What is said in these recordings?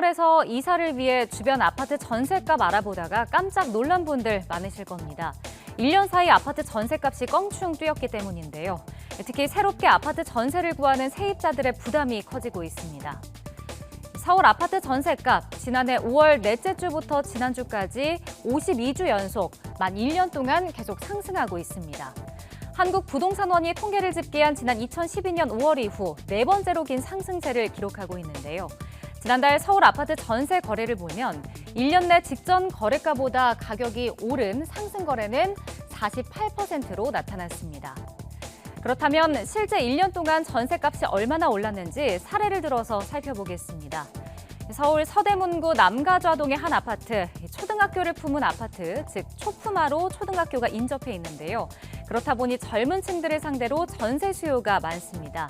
서울에서 이사를 위해 주변 아파트 전셋값 알아보다가 깜짝 놀란 분들 많으실 겁니다. 1년 사이 아파트 전셋값이 껑충 뛰었기 때문인데요. 특히 새롭게 아파트 전세를 구하는 세입자들의 부담이 커지고 있습니다. 서울 아파트 전셋값, 지난해 5월 넷째 주부터 지난주까지 52주 연속 만 1년 동안 계속 상승하고 있습니다. 한국부동산원이 통계를 집계한 지난 2012년 5월 이후 네 번째로 긴 상승세를 기록하고 있는데요. 지난달 서울 아파트 전세 거래를 보면 1년 내 직전 거래가보다 가격이 오른 상승 거래는 48%로 나타났습니다. 그렇다면 실제 1년 동안 전세값이 얼마나 올랐는지 사례를 들어서 살펴보겠습니다. 서울 서대문구 남가좌동의 한 아파트, 초등학교를 품은 아파트, 즉 초품화로 초등학교가 인접해 있는데요. 그렇다 보니 젊은 층들을 상대로 전세 수요가 많습니다.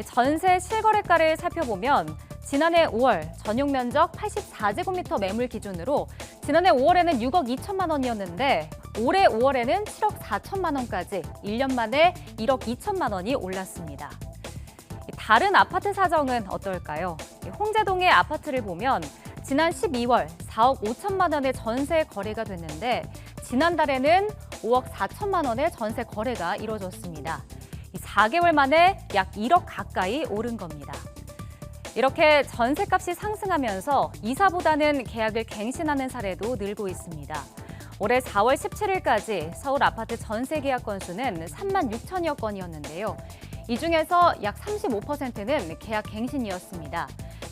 전세 실거래가를 살펴보면 지난해 5월 전용 면적 84제곱미터 매물 기준으로 지난해 5월에는 6억 2천만 원이었는데 올해 5월에는 7억 4천만 원까지 1년 만에 1억 2천만 원이 올랐습니다. 다른 아파트 사정은 어떨까요? 홍제동의 아파트를 보면 지난 12월 4억 5천만 원의 전세 거래가 됐는데 지난달에는 5억 4천만 원의 전세 거래가 이뤄졌습니다. 4개월 만에 약 1억 가까이 오른 겁니다. 이렇게 전세값이 상승하면서 이사보다는 계약을 갱신하는 사례도 늘고 있습니다. 올해 4월 17일까지 서울 아파트 전세 계약 건수는 3만 6천여 건이었는데요. 이 중에서 약 35%는 계약 갱신이었습니다.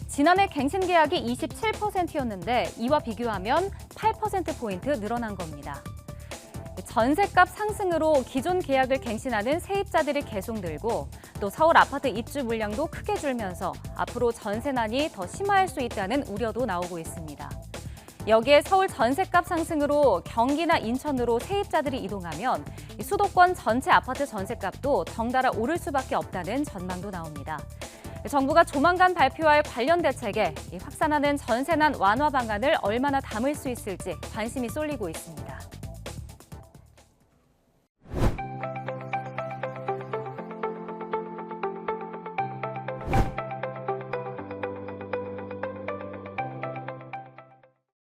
지난해 갱신 계약이 27%였는데 이와 비교하면 8%포인트 늘어난 겁니다. 전세값 상승으로 기존 계약을 갱신하는 세입자들이 계속 늘고 또 서울 아파트 입주 물량도 크게 줄면서 앞으로 전세난이 더 심화할 수 있다는 우려도 나오고 있습니다. 여기에 서울 전세값 상승으로 경기나 인천으로 세입자들이 이동하면 수도권 전체 아파트 전세값도 덩달아 오를 수밖에 없다는 전망도 나옵니다. 정부가 조만간 발표할 관련 대책에 확산하는 전세난 완화 방안을 얼마나 담을 수 있을지 관심이 쏠리고 있습니다.